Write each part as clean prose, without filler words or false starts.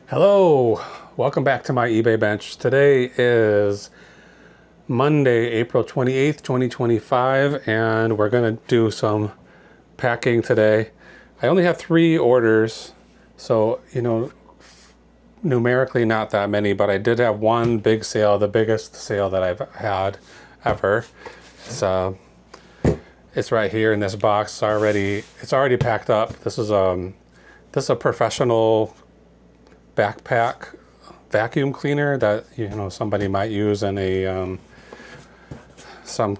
Hello, welcome back to my eBay bench. Today is Monday, April 28th, 2025, and we're gonna do some packing today. I only have 3 orders, so numerically not that many, but I did have one big sale, the biggest sale that I've had ever. It's right here in this box already. It's already packed up. This is a professional backpack vacuum cleaner that somebody might use in a some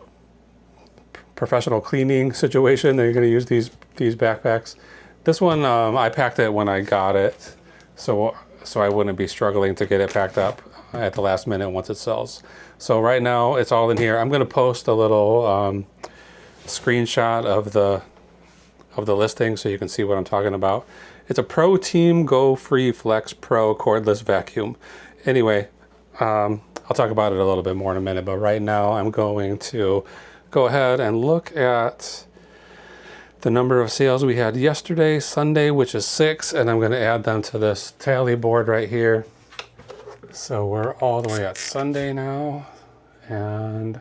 professional cleaning situation. They're going to use these backpacks. This one I packed it when I got it, so I wouldn't be struggling to get it packed up at the last minute once it sells. So right now it's all in here. I'm going to post a little screenshot of the listing so you can see what I'm talking about. It's a ProTeam Go Free Flex Pro cordless vacuum. Anyway, I'll talk about it a little bit more in a minute, but right now I'm going to go ahead and look at the number of sales we had yesterday, Sunday, which is 6, and I'm going to add them to this tally board right here. So we're all the way at Sunday now, and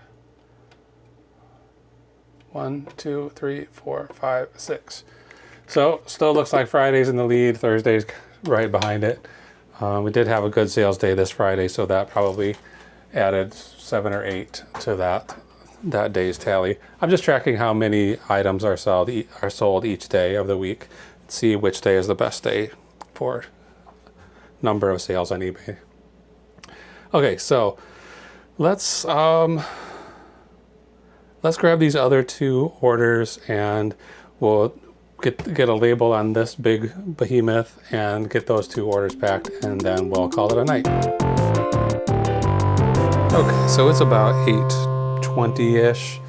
1, 2, 3, 4, 5, 6. So still looks like Friday's in the lead, Thursday's right behind it. We did have a good sales day this Friday, so that probably added 7 or 8 to that day's tally. I'm just tracking how many items are sold each day of the week. See which day is the best day for number of sales on eBay. Okay, so let's grab these other 2 orders and we'll get a label on this big behemoth and get those 2 orders packed, and then we'll call it a night. Okay, so it's about 8:20-ish.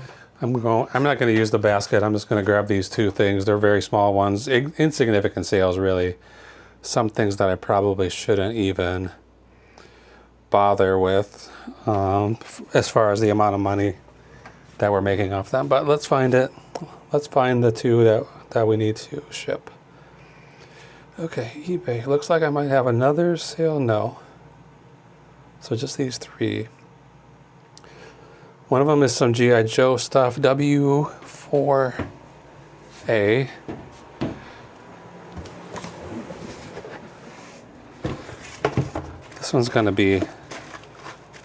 I'm not going to use the basket. I'm just going to grab these 2 things. They're very small ones, insignificant sales really. Some things that I probably shouldn't even bother with as far as the amount of money that we're making off them. But let's find it. Let's find the 2 that we need to ship. Okay, eBay. Looks like I might have another sale. No. So just these 3. One of them is some G.I. Joe stuff, W4A. This one's going to be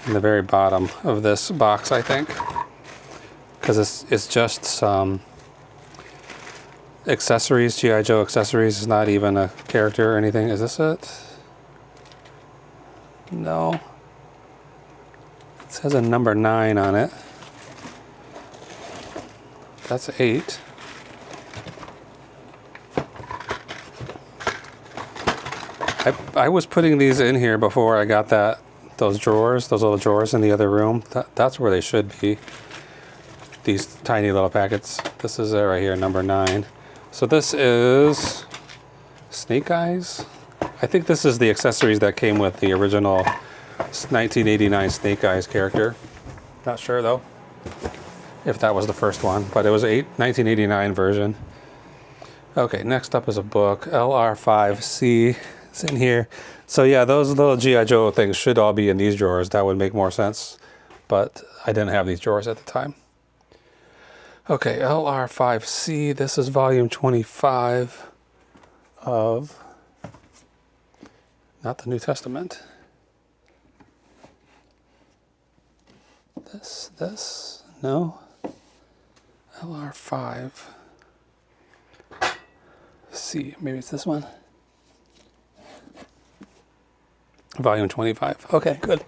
in the very bottom of this box, I think, because it's just some accessories. G.I. Joe accessories. Is not even a character or anything. Is this it? No. It says a number 9 on it. That's 8. I was putting these in here before I got those little drawers in the other room. That's where they should be. These tiny little packets. This is it right here, number 9. So this is Snake Eyes. I think this is the accessories that came with the original 1989 Snake Eyes character. Not sure though if that was the first one, but it was a 1989 version. Okay, next up is a book, LR5C. It's in here. So yeah, those little G.I. Joe things should all be in these drawers. That would make more sense, but I didn't have these drawers at the time. Okay, LR5C, this is volume 25 of, not the New Testament. This, no. LR5C, maybe it's this one. Volume 25, okay, good.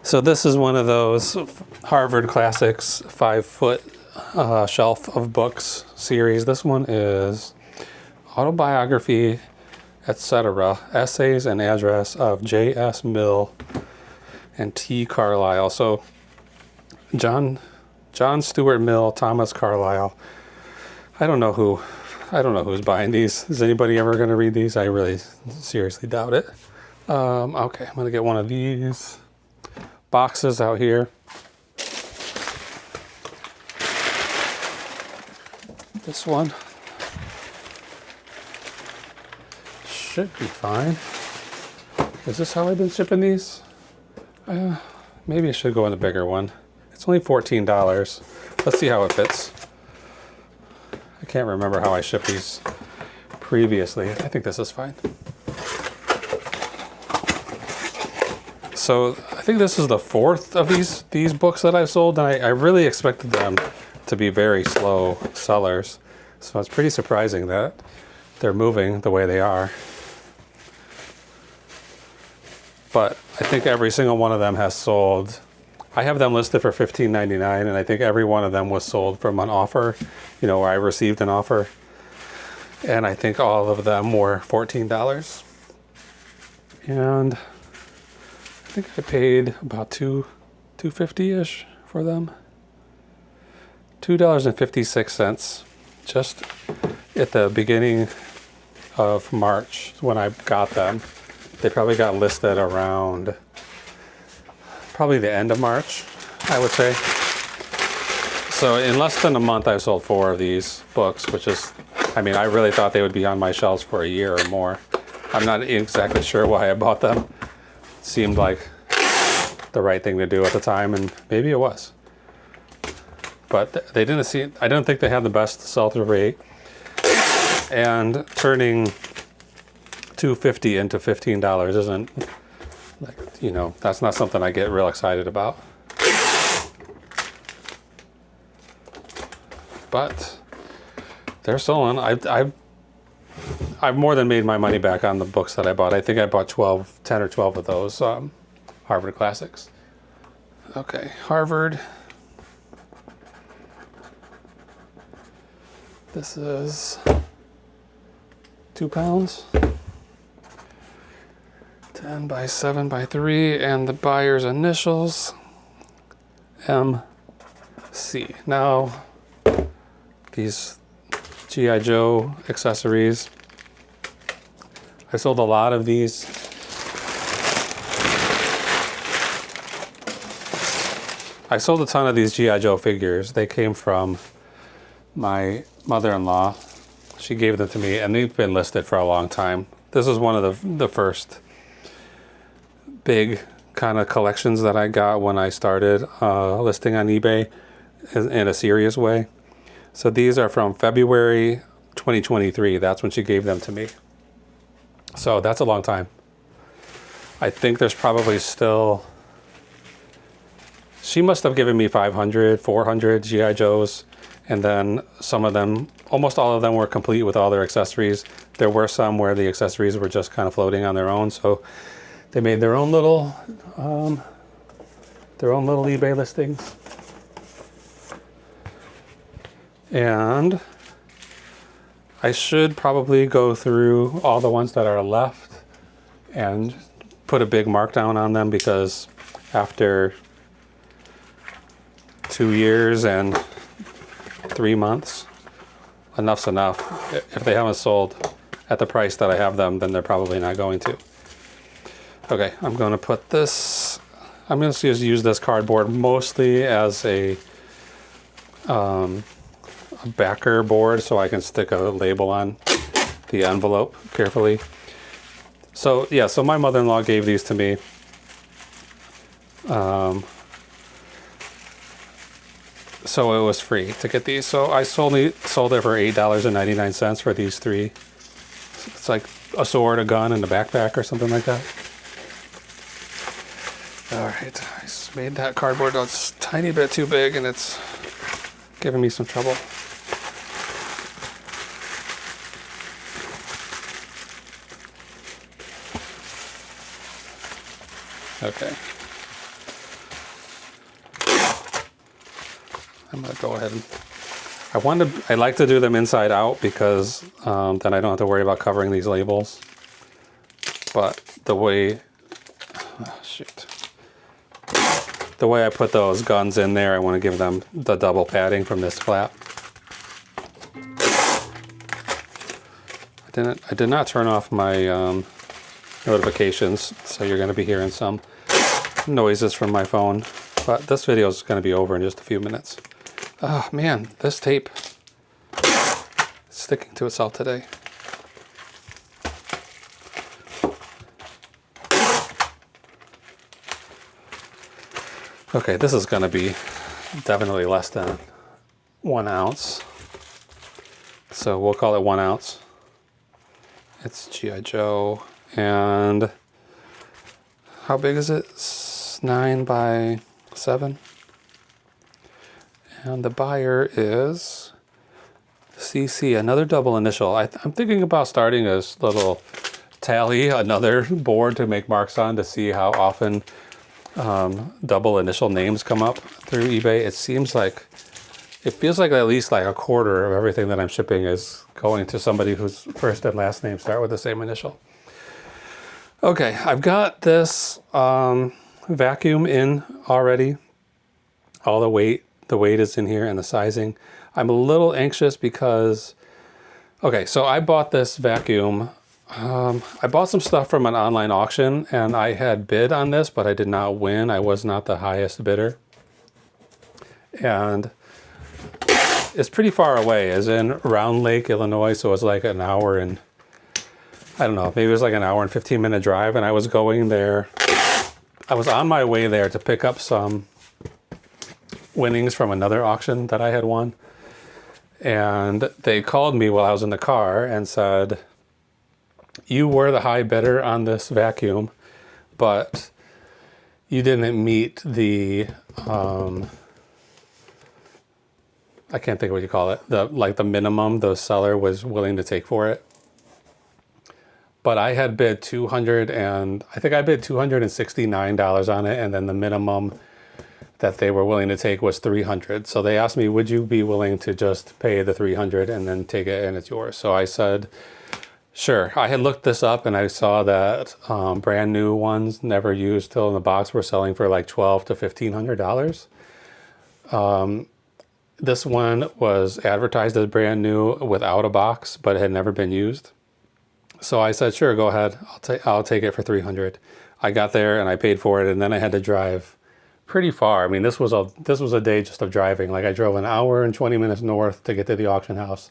So this is one of those Harvard Classics 5-foot shelf of books series. This one is Autobiography, etc., Essays and Address of J.S. Mill and T. Carlyle. So John Stuart Mill, Thomas Carlyle. I don't know who's buying these. Is anybody ever going to read these? I really seriously doubt it. Okay, I'm going to get one of these boxes out here. This one should be fine. Is this how I've been shipping these? Maybe I should go in the bigger one. It's only $14. Let's see how it fits. I can't remember how I shipped these previously. I think this is fine. So I think this is the fourth of these books that I've sold, and I really expected them to be very slow sellers. So it's pretty surprising that they're moving the way they are. But I think every single one of them has sold. I have them listed for $15.99, and I think every one of them was sold from an offer, you know, where I received an offer. And I think all of them were $14. And I think I paid about $2.50-ish for them. $2.56 just at the beginning of March when I got them. They probably got listed around probably the end of March, I would say. So in less than a month, I've sold 4 of these books, which is, I mean, I really thought they would be on my shelves for a year or more. I'm not exactly sure why I bought them. It seemed like the right thing to do at the time, and maybe it was. But they didn't see, I don't think they had the best sell-through rate. And turning $2.50 into $15 isn't, like, you know, that's not something I get real excited about. But they're selling. I've more than made my money back on the books that I bought. I think I bought 10 or 12 of those Harvard Classics. Okay, Harvard. This is 2 pounds. 10 by 7 by 3, and the buyer's initials, MC. Now, these G.I. Joe accessories, I sold a lot of these. I sold a ton of these G.I. Joe figures. They came from my mother-in-law. She gave them to me, and they've been listed for a long time. This is one of the first big kind of collections that I got when I started listing on eBay in a serious way. So these are from February 2023. That's when she gave them to me. So that's a long time. I think there's probably still, she must have given me 500, 400 G.I. Joes. And then some of them, almost all of them were complete with all their accessories. There were some where the accessories were just kind of floating on their own. So they made their own little eBay listings. And I should probably go through all the ones that are left and put a big markdown on them, because after 2 years and 3 months, enough's enough. If they haven't sold at the price that I have them, then they're probably not going to. Okay, I'm going to put this, I'm going to just use this cardboard mostly as a backer board, so I can stick a label on the envelope carefully. So yeah, so my mother-in-law gave these to me. So it was free to get these. So I sold it for $8.99 for these 3. It's like a sword, a gun, and a backpack or something like that. All right, I just made that cardboard just a tiny bit too big, and it's giving me some trouble. Okay. I'm gonna go ahead and I like to do them inside out, because then I don't have to worry about covering these labels. But the way I put those guns in there, I want to give them the double padding from this flap. I did not turn off my notifications, so you're going to be hearing some noises from my phone. But this video is going to be over in just a few minutes. Oh man, this tape is sticking to itself today. Okay, this is going to be definitely less than 1 ounce. So we'll call it 1 ounce. It's G.I. Joe. And how big is it? 9 by 7. And the buyer is CC, another double initial. I'm thinking about starting a little tally, another board to make marks on to see how often double initial names come up through eBay. It feels like at least like a quarter of everything that I'm shipping is going to somebody whose first and last name start with the same initial. Okay, I've got this vacuum in already. All the weight is in here and the sizing. I'm a little anxious because, okay, so I bought this vacuum. I bought some stuff from an online auction and I had bid on this, but I did not win. I was not the highest bidder. And it's pretty far away, as in Round Lake, Illinois. So it's like an hour and, I don't know, maybe it was like an hour and 15-minute drive. And I was going there. I was on my way there to pick up some winnings from another auction that I had won. And they called me while I was in the car and said, you were the high bidder on this vacuum, but you didn't meet the, I can't think of what you call it, the minimum the seller was willing to take for it. But I had bid I think I bid $269 on it, and then the minimum that they were willing to take was $300. So they asked me, would you be willing to just pay the $300 and then take it and it's yours? So I said, sure. I had looked this up and I saw that brand new ones, never used till in the box, were selling for like $1,200 to $1,500. This one was advertised as brand new without a box, but it had never been used. So I said, sure, go ahead. I'll take it for $300. I got there and I paid for it, and then I had to drive pretty far. I mean, this was a day just of driving. Like I drove an hour and 20 minutes north to get to the auction house.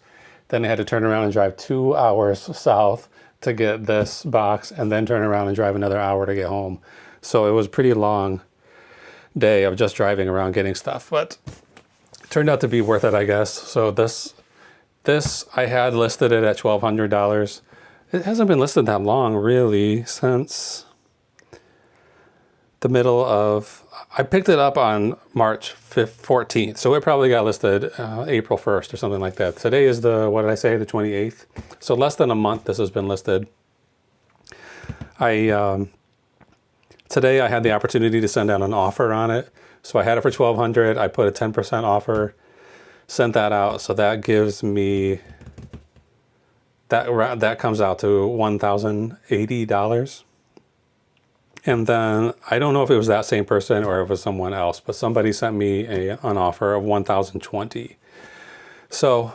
Then I had to turn around and drive 2 hours south to get this box, and then turn around and drive another hour to get home. So it was a pretty long day of just driving around getting stuff, but it turned out to be worth it, I guess. So this I had listed it at $1,200. It hasn't been listed that long, really, since the middle of, I picked it up on March 14th, so it probably got listed April 1st or something like that. Today is the 28th? So less than a month this has been listed. Today I had the opportunity to send out an offer on it. So I had it for $1,200. I put a 10% offer, sent that out. So that gives me, that comes out to $1,080. And then I don't know if it was that same person or if it was someone else, but somebody sent me an offer of $1,020. So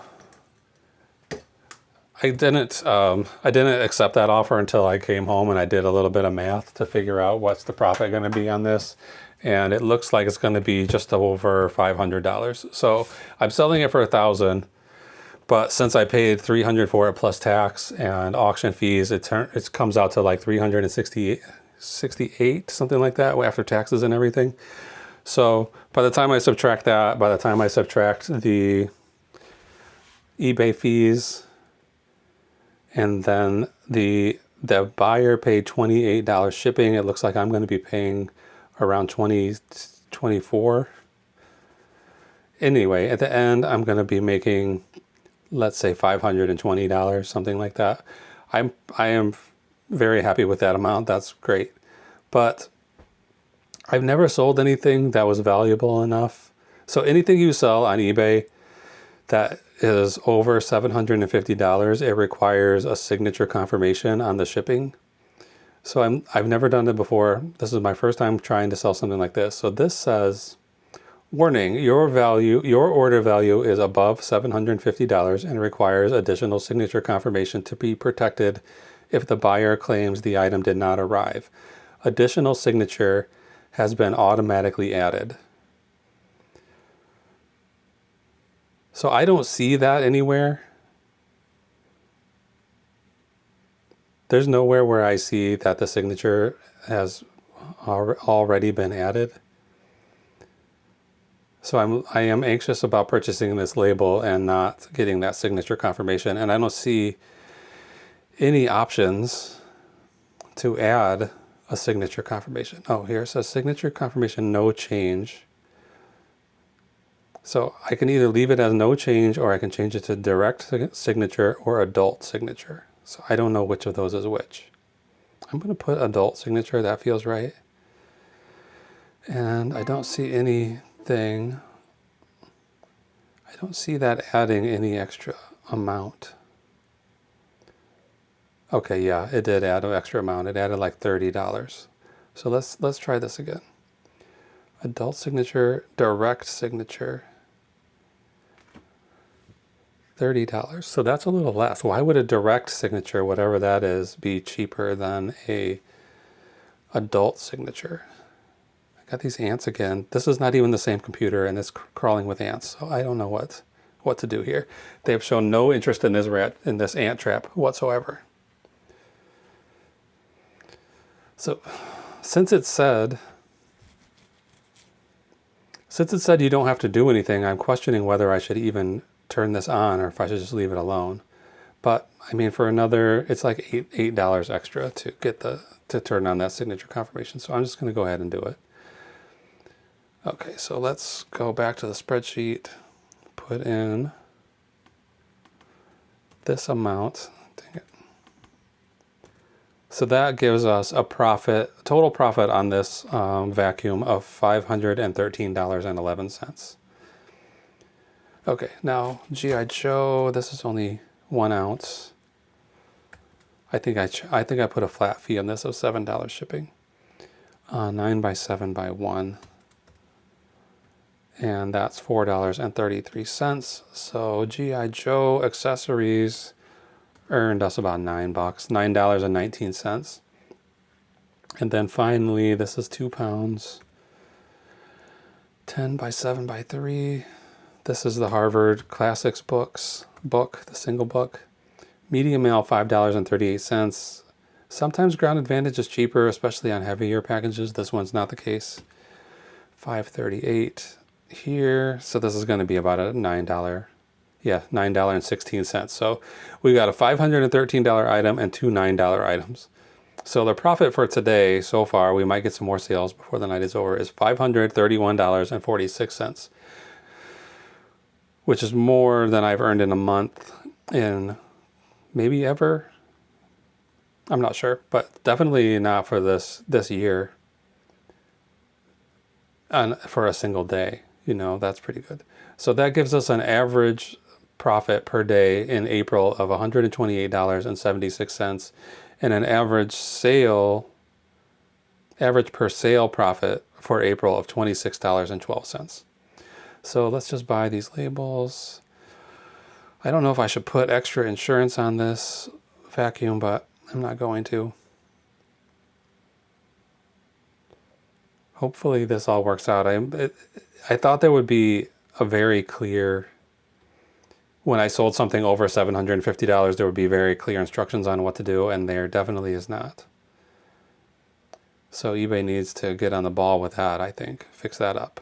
I didn't accept that offer until I came home and I did a little bit of math to figure out what's the profit going to be on this. And it looks like it's going to be just over $500. So I'm selling it for $1,000. But since I paid $300 for it plus tax and auction fees, it comes out to like $368, something like that, after taxes and everything. So by the time I subtract that, by the time I subtract the eBay fees, and then the buyer paid $28 shipping, it looks like I'm going to be paying around $24. Anyway, at the end, I'm going to be making, let's say, $520, something like that. I am very happy with that amount. That's great. But I've never sold anything that was valuable enough. So anything you sell on eBay that is over $750, it requires a signature confirmation on the shipping. So I've never done it before. This is my first time trying to sell something like this. So this says, warning, your order value is above $750 and requires additional signature confirmation to be protected if the buyer claims the item did not arrive. Additional signature has been automatically added. So I don't see that anywhere. There's nowhere where I see that the signature has already been added. So I am anxious about purchasing this label and not getting that signature confirmation. And I don't see any options to add a signature confirmation. Oh, here it says signature confirmation, no change. So I can either leave it as no change or I can change it to direct signature or adult signature. So I don't know which of those is which. I'm going to put adult signature. That feels right. And I don't see anything. I don't see that adding any extra amount. Okay, yeah, it did add an extra amount. It added like $30. So let's try this again. Adult signature, direct signature, $30. So that's a little less. Why would a direct signature, whatever that is, be cheaper than a adult signature? I got these ants again. This is not even the same computer, and it's crawling with ants. So I don't know what to do here. They have shown no interest in this ant trap whatsoever. So since it said you don't have to do anything, I'm questioning whether I should even turn this on or if I should just leave it alone. But I mean, for another, it's like $8 extra to get to turn on that signature confirmation. So I'm just going to go ahead and do it. Okay, so let's go back to the spreadsheet, put in this amount. Dang it. So that gives us a total profit on this vacuum of $513.11. Okay, now G.I. Joe, this is only 1 ounce. I think I put a flat fee on this of $7 shipping. 9 by 7 by 1. And that's $4.33. So G.I. Joe accessories earned us about $9, $9.19. And then finally, this is 2 pounds, 10 by 7 by 3. This is the Harvard Classics book, the single book. Medium mail, $5.38. Sometimes Ground Advantage is cheaper, especially on heavier packages. This one's not the case. $5.38 here. So this is going to be about a $9. Yeah, $9.16. So we got a $513 item and 2 $9 items. So the profit for today so far, we might get some more sales before the night is over, is $531.46, which is more than I've earned in a month in maybe ever. I'm not sure, but definitely not for this year. And for a single day, that's pretty good. So that gives us an average profit per day in April of $128.76 and an average per sale profit for April of $26.12. So let's just buy these labels. I don't know if I should put extra insurance on this vacuum, but I'm not going to. Hopefully this all works out. I thought there would be a very clear, when I sold something over $750, there would be very clear instructions on what to do, and there definitely is not. So eBay needs to get on the ball with that, I think. Fix that up.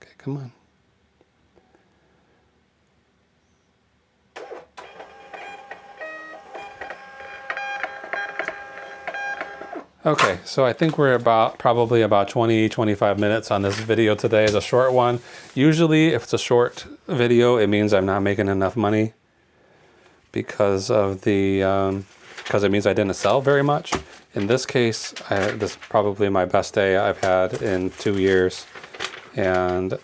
Okay, come on. Okay, so I think we're probably about 20-25 minutes on this video today. Is a short one. Usually if it's a short video, it means I'm not making enough money because it means I didn't sell very much. In this case, this is probably my best day I've had in 2 years, and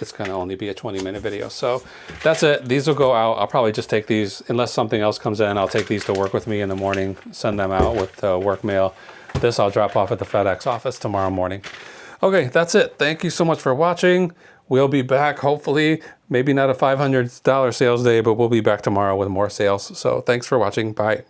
it's going to only be a 20-minute video. So that's it. These will go out. I'll probably just take these, unless something else comes in, I'll take these to work with me in the morning, send them out with work mail. This I'll drop off at the FedEx office tomorrow morning. Okay, that's it. Thank you so much for watching. We'll be back, hopefully, maybe not a $500 sales day, but we'll be back tomorrow with more sales. So thanks for watching. Bye.